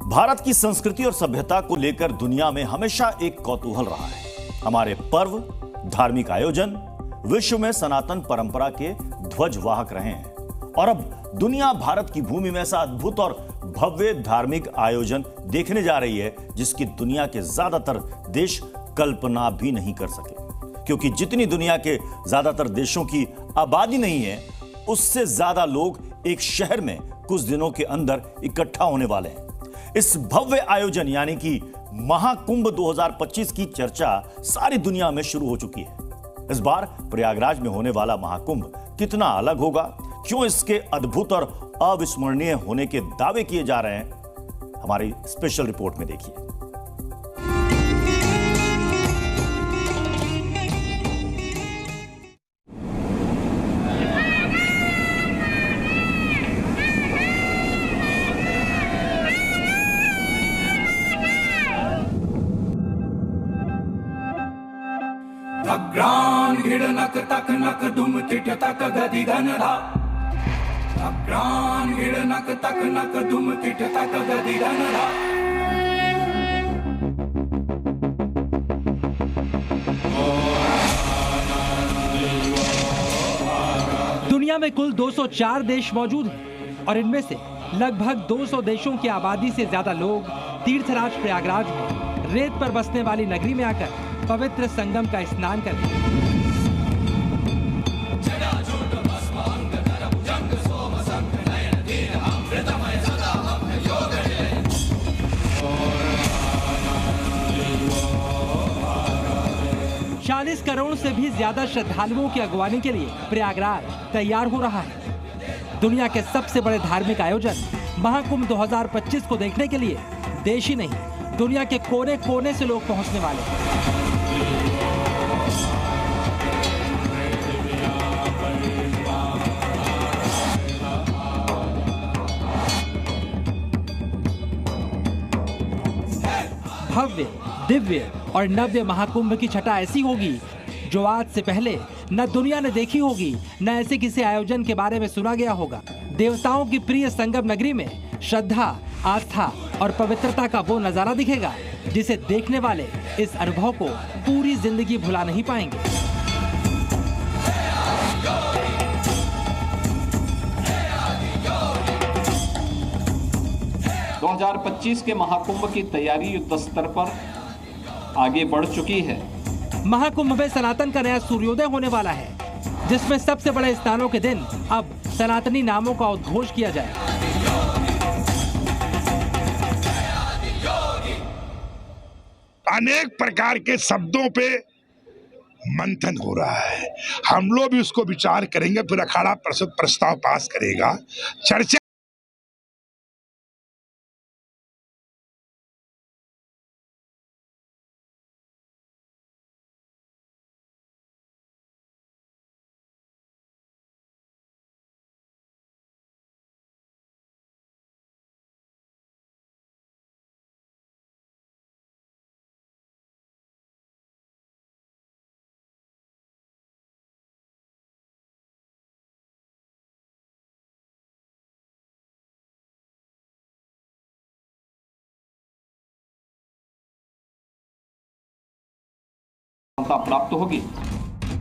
भारत की संस्कृति और सभ्यता को लेकर दुनिया में हमेशा एक कौतूहल रहा है। हमारे पर्व, धार्मिक आयोजन विश्व में सनातन परंपरा के ध्वजवाहक रहे हैं और अब दुनिया भारत की भूमि में ऐसा अद्भुत और भव्य धार्मिक आयोजन देखने जा रही है जिसकी दुनिया के ज्यादातर देश कल्पना भी नहीं कर सके, क्योंकि जितनी दुनिया के ज्यादातर देशों की आबादी नहीं है, उससे ज्यादा लोग एक शहर में कुछ दिनों के अंदर इकट्ठा होने वाले हैं। इस भव्य आयोजन यानी कि महाकुंभ 2025 की चर्चा सारी दुनिया में शुरू हो चुकी है। इस बार प्रयागराज में होने वाला महाकुंभ कितना अलग होगा, क्यों इसके अद्भुत और अविस्मरणीय होने के दावे किए जा रहे हैं, हमारी स्पेशल रिपोर्ट में देखिए। अग्रान हिडनक तक नक दुम तिट तक गदि गनरा। अग्रान हिडनक तक नक दुम तिट तक गदि गनरा। दुनिया में कुल 204 देश मौजूद हैं और इनमें से लगभग 200 देशों की आबादी से ज्यादा लोग तीर्थराज प्रयागराज में रेत पर बसने वाली नगरी में आकर पवित्र संगम का स्नान करें। चालीस करोड़ से भी ज्यादा श्रद्धालुओं की अगवानी के लिए प्रयागराज तैयार हो रहा है। दुनिया के सबसे बड़े धार्मिक आयोजन महाकुंभ 2025 को देखने के लिए देश ही नहीं, दुनिया के कोने कोने से लोग पहुंचने वाले हैं। भव्य, दिव्य और नव्य महाकुंभ की छटा ऐसी होगी जो आज से पहले न दुनिया ने देखी होगी, न ऐसे किसी आयोजन के बारे में सुना गया होगा। देवताओं की प्रिय संगम नगरी में श्रद्धा, आस्था और पवित्रता का वो नजारा दिखेगा जिसे देखने वाले इस अनुभव को पूरी जिंदगी भुला नहीं पाएंगे। 2025 के महाकुंभ की तैयारी युद्ध स्तर पर आगे बढ़ चुकी है। महाकुंभ में सनातन का नया सूर्योदय होने वाला है, जिसमें सबसे बड़े स्नानों के दिन अब सनातनी नामों का उद्घोष किया जाए। अनेक प्रकार के शब्दों पे मंथन हो रहा है। हम लोग भी उसको विचार करेंगे, फिर अखाड़ा प्रस्ताव पास करेगा, चर्चा प्राप्त होगी।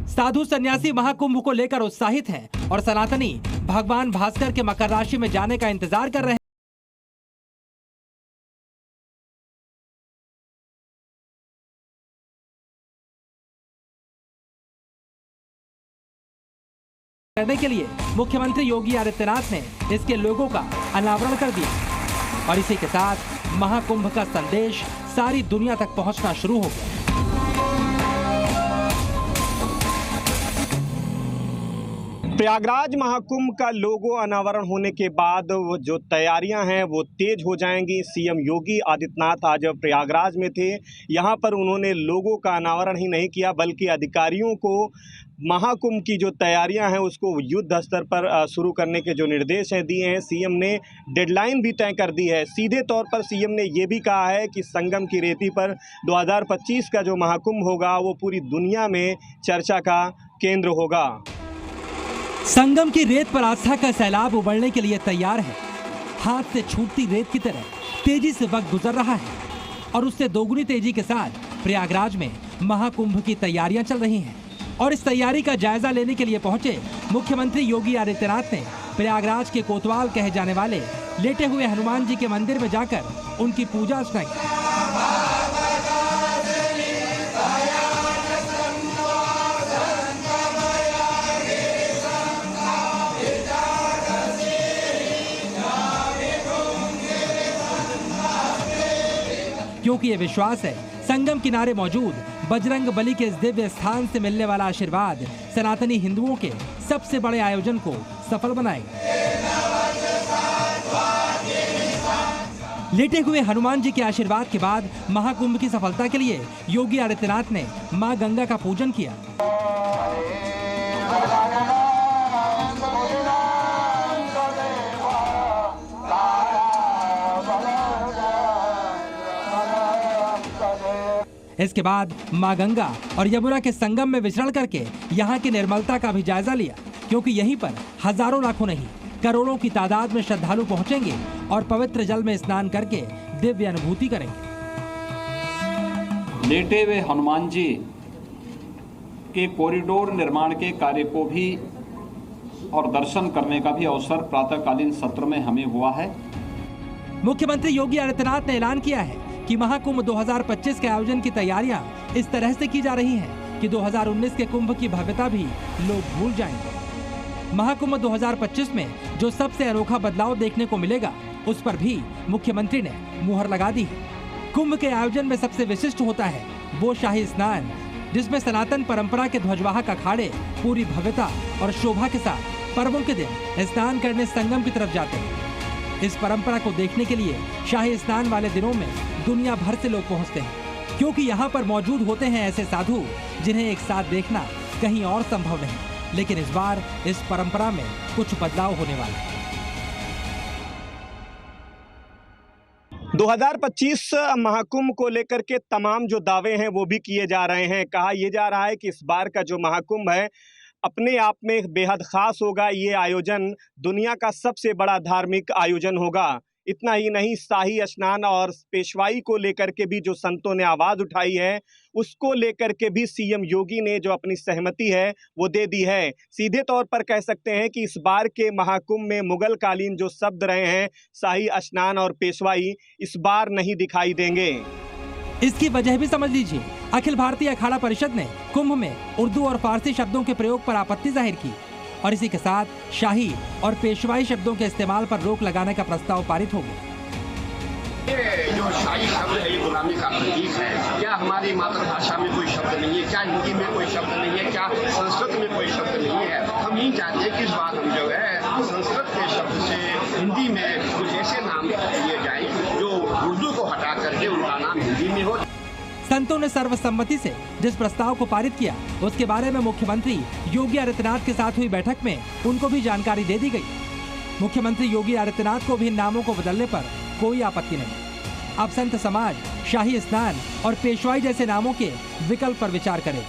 साधु सन्यासी महाकुंभ को लेकर उत्साहित हैं और सनातनी भगवान भास्कर के मकर राशि में जाने का इंतजार कर रहे हैं। करने के लिए मुख्यमंत्री योगी आदित्यनाथ ने इसके लोगों का अनावरण कर दिया और इसी के साथ महाकुंभ का संदेश सारी दुनिया तक पहुंचना शुरू हो गया। प्रयागराज महाकुंभ का लोगो अनावरण होने के बाद वो जो तैयारियां हैं वो तेज हो जाएंगी। सीएम योगी आदित्यनाथ आज प्रयागराज में थे। यहां पर उन्होंने लोगो का अनावरण ही नहीं किया बल्कि अधिकारियों को महाकुंभ की जो तैयारियां हैं उसको युद्ध स्तर पर शुरू करने के जो निर्देश हैं दिए हैं। सीएम ने डेडलाइन भी तय कर दी है। सीधे तौर पर सीएम ने ये भी कहा है कि संगम की रेती पर 2025 का जो महाकुंभ होगा वो पूरी दुनिया में चर्चा का केंद्र होगा। संगम की रेत पर आस्था का सैलाब उबलने के लिए तैयार है। हाथ से छूटती रेत की तरह तेजी से वक्त गुजर रहा है और उससे दोगुनी तेजी के साथ प्रयागराज में महाकुंभ की तैयारियां चल रही हैं। और इस तैयारी का जायजा लेने के लिए पहुंचे मुख्यमंत्री योगी आदित्यनाथ ने प्रयागराज के कोतवाल कहे जाने वाले लेटे हुए हनुमान जी के मंदिर में जाकर उनकी पूजा अर्चना की। क्योंकि ये विश्वास है संगम किनारे मौजूद बजरंग बली के इस दिव्य स्थान से मिलने वाला आशीर्वाद सनातनी हिंदुओं के सबसे बड़े आयोजन को सफल बनाएगा। लेटे हुए हनुमान जी के आशीर्वाद के बाद महाकुंभ की सफलता के लिए योगी आदित्यनाथ ने मां गंगा का पूजन किया। इसके बाद मां गंगा और यमुना के संगम में विचरण करके यहाँ की निर्मलता का भी जायजा लिया, क्योंकि यहीं पर हजारों लाखों नहीं करोड़ों की तादाद में श्रद्धालु पहुंचेंगे और पवित्र जल में स्नान करके दिव्य अनुभूति करेंगे। लेटे हुए हनुमान जी के कॉरिडोर निर्माण के कार्य को भी और दर्शन करने का भी अवसर प्रातःकालीन सत्र में हमें हुआ है। मुख्यमंत्री योगी आदित्यनाथ ने ऐलान किया है कि महाकुंभ 2025 के आयोजन की तैयारियां इस तरह से की जा रही हैं कि 2019 के कुंभ की भव्यता भी लोग भूल जाएंगे। महाकुंभ 2025 में जो सबसे अनोखा बदलाव देखने को मिलेगा उस पर भी मुख्यमंत्री ने मुहर लगा दी है। कुंभ के आयोजन में सबसे विशिष्ट होता है वो शाही स्नान, जिसमें सनातन परंपरा के ध्वजवाहक अखाड़े पूरी भव्यता और शोभा के साथ पर्वों के दिन स्नान करने संगम की तरफ जाते हैं। इस परंपरा को देखने के लिए शाही स्नान वाले दिनों में दुनिया भर से लोग पहुंचते हैं, क्योंकि यहाँ पर मौजूद होते हैं ऐसे साधु जिन्हें एक साथ देखना कहीं और संभव नहीं। लेकिन इस बार इस परंपरा में कुछ बदलाव होने वाला है। 2025 महाकुंभ को लेकर के तमाम जो दावे हैं वो भी किए जा रहे हैं। कहा यह जा रहा है कि इस बार का जो महाकुंभ है अपने आप में बेहद खास होगा। ये आयोजन दुनिया का सबसे बड़ा धार्मिक आयोजन होगा। इतना ही नहीं, शाही स्नान और पेशवाई को लेकर के भी जो संतों ने आवाज़ उठाई है उसको लेकर के भी सीएम योगी ने जो अपनी सहमति है वो दे दी है। सीधे तौर पर कह सकते हैं कि इस बार के महाकुंभ में मुगल कालीन जो शब्द रहे हैं शाही स्नान और पेशवाई, इस बार नहीं दिखाई देंगे। इसकी वजह भी समझ लीजिए। अखिल भारतीय अखाड़ा परिषद ने कुंभ में उर्दू और फारसी शब्दों के प्रयोग पर आपत्ति जाहिर की और इसी के साथ शाही और पेशवाई शब्दों के इस्तेमाल पर रोक लगाने का प्रस्ताव पारित हो गया। जो शाही शब्द है ये गुलामी का प्रतीक है। क्या हमारी मातृभाषा में कोई शब्द नहीं है? क्या हिंदी में कोई शब्द नहीं है? क्या संस्कृत में कोई शब्द नहीं है? हम नहीं चाहते कि इस बार हम जो है संस्कृत के शब्द से हिंदी में कुछ ऐसे नाम दिए जाए जो उर्दू को हटा करके उनका नाम हिंदी में हो। संतों ने सर्वसम्मति से जिस प्रस्ताव को पारित किया उसके बारे में मुख्यमंत्री योगी आदित्यनाथ के साथ हुई बैठक में उनको भी जानकारी दे दी गई। मुख्यमंत्री योगी आदित्यनाथ को भी इन नामों को बदलने पर कोई आपत्ति नहीं। अब संत समाज शाही स्नान और पेशवाई जैसे नामों के विकल्प पर विचार करे।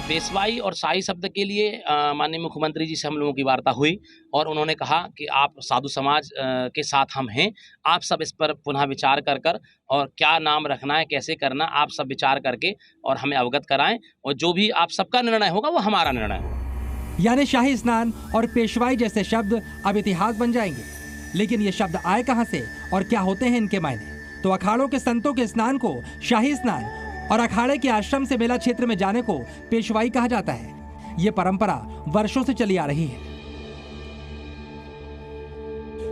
पेशवाई और शाही शब्द के लिए माननीय मुख्यमंत्री जी से हम लोगों की वार्ता हुई और उन्होंने कहा कि आप साधु समाज के साथ हम हैं, आप सब इस पर पुनः विचार कर और क्या नाम रखना है, कैसे करना, आप सब विचार करके और हमें अवगत कराएं और जो भी आप सबका निर्णय होगा वो हमारा निर्णय होगा। यानी शाही स्नान और पेशवाई जैसे शब्द अब इतिहास बन जाएंगे। लेकिन ये शब्द आए कहाँ से और क्या होते हैं इनके मायने? तो अखाड़ों के संतों के स्नान को शाही स्नान और अखाड़े के आश्रम से मेला क्षेत्र में जाने को पेशवाई कहा जाता है। ये परंपरा वर्षों से चली आ रही है।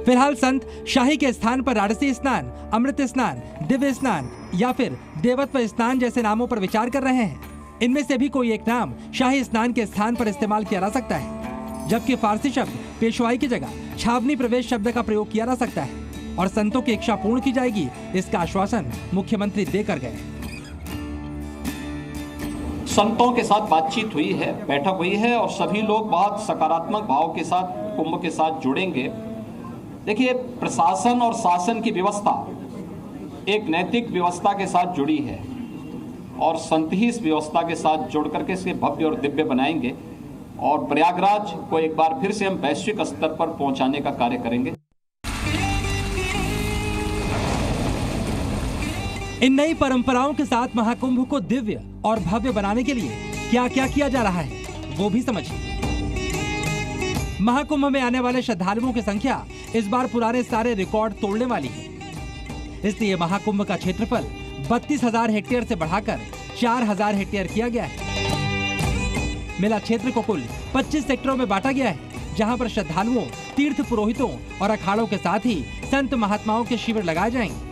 फिलहाल संत शाही के स्थान पर राजसी स्नान, अमृत स्नान, दिव्य स्नान या फिर देवत्व स्नान जैसे नामों पर विचार कर रहे हैं। इनमें से भी कोई एक नाम शाही स्नान के स्थान पर इस्तेमाल किया जा सकता है, जबकि फारसी शब्द पेशवाई की जगह छावनी प्रवेश शब्द का प्रयोग किया जा सकता है और संतों की इच्छा पूर्ण की जाएगी, इसका आश्वासन मुख्यमंत्री देकर गए। संतों के साथ बातचीत हुई है, बैठक हुई है और सभी लोग बहुत सकारात्मक भाव के साथ कुंभ के साथ जुड़ेंगे। देखिए, प्रशासन और शासन की व्यवस्था एक नैतिक व्यवस्था के साथ जुड़ी है और संत ही इस व्यवस्था के साथ जुड़ करके इसे भव्य और दिव्य बनाएंगे और प्रयागराज को एक बार फिर से हम वैश्विक स्तर पर पहुंचाने का कार्य करेंगे। इन नई परंपराओं के साथ महाकुंभ को दिव्य और भव्य बनाने के लिए क्या क्या किया जा रहा है वो भी समझिए। महाकुंभ में आने वाले श्रद्धालुओं की संख्या इस बार पुराने सारे रिकॉर्ड तोड़ने वाली है। इसलिए महाकुंभ का क्षेत्रफल 32,000 हेक्टेयर से बढ़ाकर 4,000 हेक्टेयर किया गया है। मेला क्षेत्र को कुल 25 सेक्टरों में बांटा गया है, जहां पर श्रद्धालुओं, तीर्थ पुरोहितों और अखाड़ों के साथ ही संत महात्माओं के शिविर लगाए जाएंगे।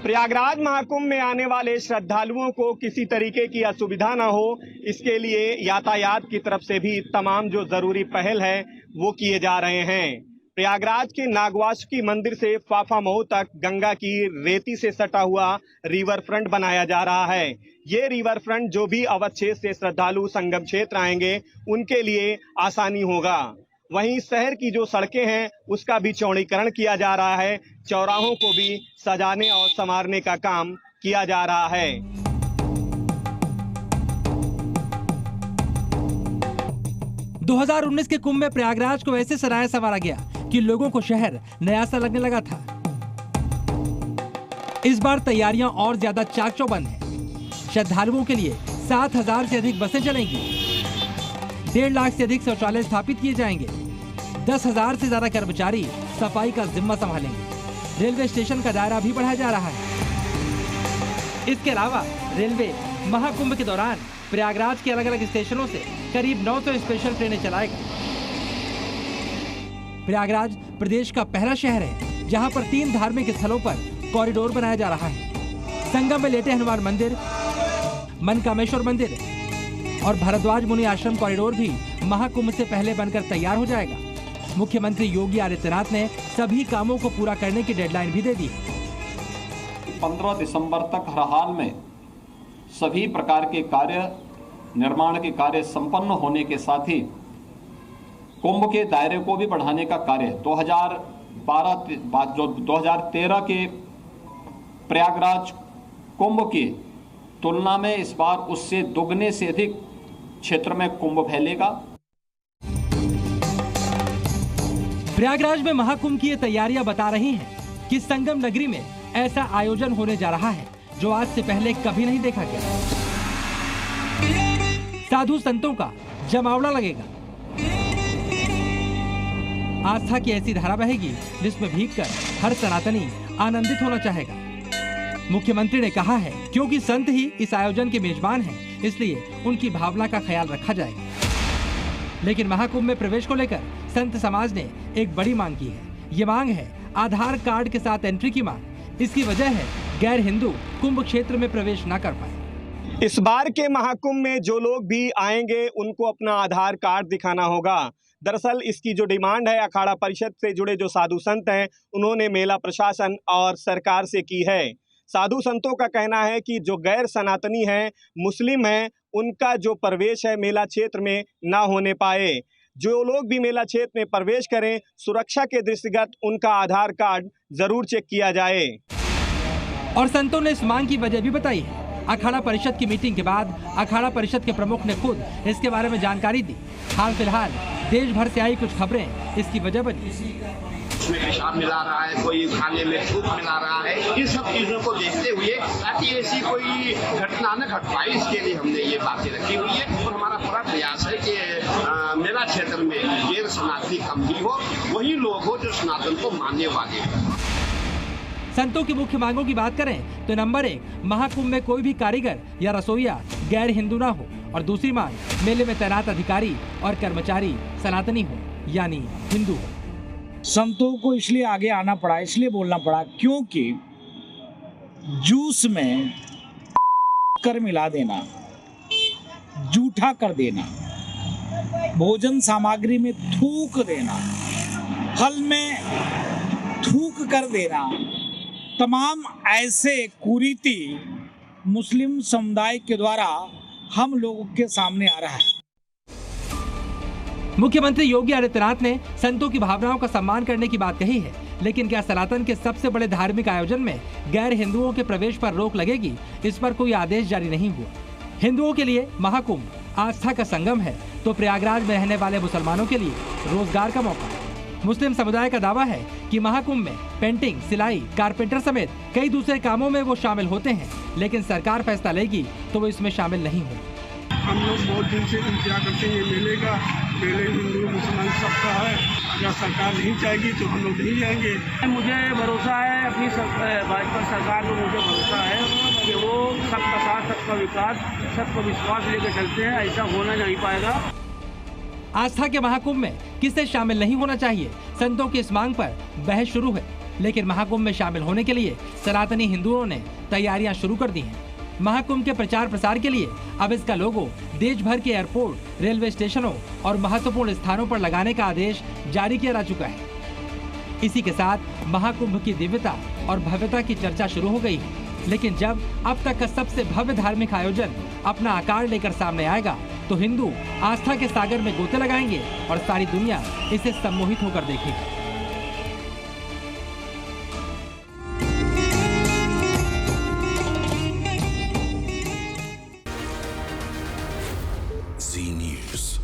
प्रयागराज महाकुंभ में आने वाले श्रद्धालुओं को किसी तरीके की असुविधा न हो, इसके लिए यातायात की तरफ से भी तमाम जो जरूरी पहल है वो किए जा रहे हैं। प्रयागराज के नागवासुकी मंदिर से फाफा मऊ तक गंगा की रेती से सटा हुआ रिवर फ्रंट बनाया जा रहा है। ये रिवर फ्रंट जो भी अवच्छेद से श्रद्धालु संगम क्षेत्र आएंगे उनके लिए आसानी होगा। वहीं शहर की जो सड़कें हैं उसका भी चौड़ीकरण किया जा रहा है। चौराहों को भी सजाने और संवारने का काम किया जा रहा है। 2019 के कुंभ में प्रयागराज को ऐसे सराया संवारा गया कि लोगों को शहर नया सा लगने लगा था। इस बार तैयारियां और ज्यादा चाक चौबंद हैं। श्रद्धालुओं के लिए 7,000 से अधिक बसें चलेंगी, 1.5 लाख से अधिक शौचालय स्थापित किए जाएंगे, 10,000 से ज्यादा कर्मचारी सफाई का जिम्मा संभालेंगे। रेलवे स्टेशन का दायरा भी बढ़ाया जा रहा है। इसके अलावा रेलवे महाकुंभ के दौरान प्रयागराज के अलग अलग स्टेशनों से करीब 900 स्पेशल ट्रेनें चलाएगा। प्रयागराज प्रदेश का पहला शहर है जहां पर 3 धार्मिक स्थलों पर कॉरिडोर बनाया जा रहा है। संगम में लेटे हनुमान मंदिर, मनकामेश्वर मंदिर और भारद्वाज मुनि आश्रम कॉरिडोर भी महाकुंभ से पहले बनकर तैयार हो जाएगा। मुख्यमंत्री योगी आदित्यनाथ ने सभी कामों को पूरा करने की डेडलाइन भी दे दी। 15 दिसंबर तक हर हाल में सभी प्रकार के कार्य, निर्माण के कार्य संपन्न होने के साथ ही कुंभ के दायरे को भी बढ़ाने का कार्य 2013 के प्रयागराज कुंभ की तुलना में इस बार उससे दुगने से अधिक क्षेत्र में कुंभ फैलेगा। प्रयागराज में महाकुंभ की ये तैयारियां बता रही हैं कि संगम नगरी में ऐसा आयोजन होने जा रहा है जो आज से पहले कभी नहीं देखा गया। साधु संतों का जमावड़ा लगेगा। आस्था की ऐसी धारा बहेगी जिसमें भीगकर हर सनातनी आनंदित होना चाहेगा। मुख्यमंत्री ने कहा है क्योंकि संत ही इस आयोजन के मेजबान हैं, इसलिए उनकी भावना का ख्याल रखा जाएगा। लेकिन महाकुंभ में प्रवेश को लेकर संत समाज ने एक बड़ी मांग की है। ये मांग है आधार कार्ड के साथ एंट्री की मांग। इसकी वजह है गैर हिंदू कुंभ क्षेत्र में प्रवेश न कर पाए। इस बार के महाकुंभ में जो लोग भी आएंगे उनको अपना आधार कार्ड दिखाना होगा। दरअसल इसकी जो डिमांड है अखाड़ा परिषद से जुड़े जो साधु संत हैं उन्होंने मेला प्रशासन और सरकार से की है। साधु संतों का कहना है कि जो गैर सनातनी हैं, मुस्लिम हैं, उनका जो प्रवेश है मेला क्षेत्र में ना होने पाए। जो लोग भी मेला क्षेत्र में प्रवेश करें, सुरक्षा के दृष्टिगत उनका आधार कार्ड जरूर चेक किया जाए। और संतों ने इस मांग की वजह भी बताई है। अखाड़ा परिषद की मीटिंग के बाद अखाड़ा परिषद के प्रमुख ने खुद इसके बारे में जानकारी दी। हाल फिलहाल देश भर से आई कुछ खबरें इसकी वजह बनी। उसमें पेशाब मिला रहा है, कोई खाने में थूक मिला रहा है। इन सब चीजों को देखते हुए ताकि ऐसी कोई घटना न घट पाए, इसके लिए हमने ये बातें रखी हुई है। और हमारा पूरा प्रयास है कि मेरा क्षेत्र में गैर सनातनी कम ही हो, वही लोग हो जो सनातन को मानने वाले हैं। संतों की मुख्य मांगों की बात करें तो नंबर 1, महाकुंभ में कोई भी कारीगर या रसोईया गैर हिंदू ना हो। और दूसरी मांग, मेले में तैनात अधिकारी और कर्मचारी सनातनी हो यानी हिंदू हो। संतों को इसलिए आगे आना पड़ा, इसलिए बोलना पड़ा क्योंकि जूस में कर मिला देना, जूठा कर देना, भोजन सामग्री में थूक देना, फल में थूक कर देना, तमाम ऐसे कुरीति मुस्लिम समुदाय के द्वारा हम लोगों के सामने आ रहा है। मुख्यमंत्री योगी आदित्यनाथ ने संतों की भावनाओं का सम्मान करने की बात कही है, लेकिन क्या सनातन के सबसे बड़े धार्मिक आयोजन में गैर हिंदुओं के प्रवेश पर रोक लगेगी, इस पर कोई आदेश जारी नहीं हुआ। हिंदुओं के लिए महाकुंभ आस्था का संगम है तो प्रयागराज में रहने वाले मुसलमानों के लिए रोजगार का मौका है। मुस्लिम समुदाय का दावा है कि महाकुंभ में पेंटिंग, सिलाई, कारपेंटर समेत कई दूसरे कामों में वो शामिल होते हैं, लेकिन सरकार फैसला लेगी तो वो इसमें शामिल नहीं होंगे। हम लोग बहुत दिन से इंतजार करते हैं मेले का। मेले हिंदू मुसलमान सबका है। अगर सरकार नहीं चाहेगी तो हम लोग नहीं जाएंगे। मुझे भरोसा है अपनी भाजपा सरकार को, मुझे भरोसा है कि वो सबका साथ, सबका विकास, सबका विश्वास लेकर चलते हैं। ऐसा होना नहीं पाएगा। आस्था के महाकुंभ में किसे शामिल नहीं होना चाहिए, संतों की इस मांग पर बहस शुरू है, लेकिन महाकुंभ में शामिल होने के लिए सनातनी हिंदुओं ने तैयारियां शुरू कर दी हैं। महाकुंभ के प्रचार प्रसार के लिए अब इसका लोगो देश भर के एयरपोर्ट, रेलवे स्टेशनों और महत्वपूर्ण स्थानों पर लगाने का आदेश जारी किया जा चुका है। इसी के साथ महाकुंभ की दिव्यता और भव्यता की चर्चा शुरू हो गई है, लेकिन जब अब तक का सबसे भव्य धार्मिक आयोजन अपना आकार लेकर सामने आएगा तो हिंदू आस्था के सागर में गोते लगाएंगे और सारी दुनिया इसे सम्मोहित होकर देखेगी। Z News.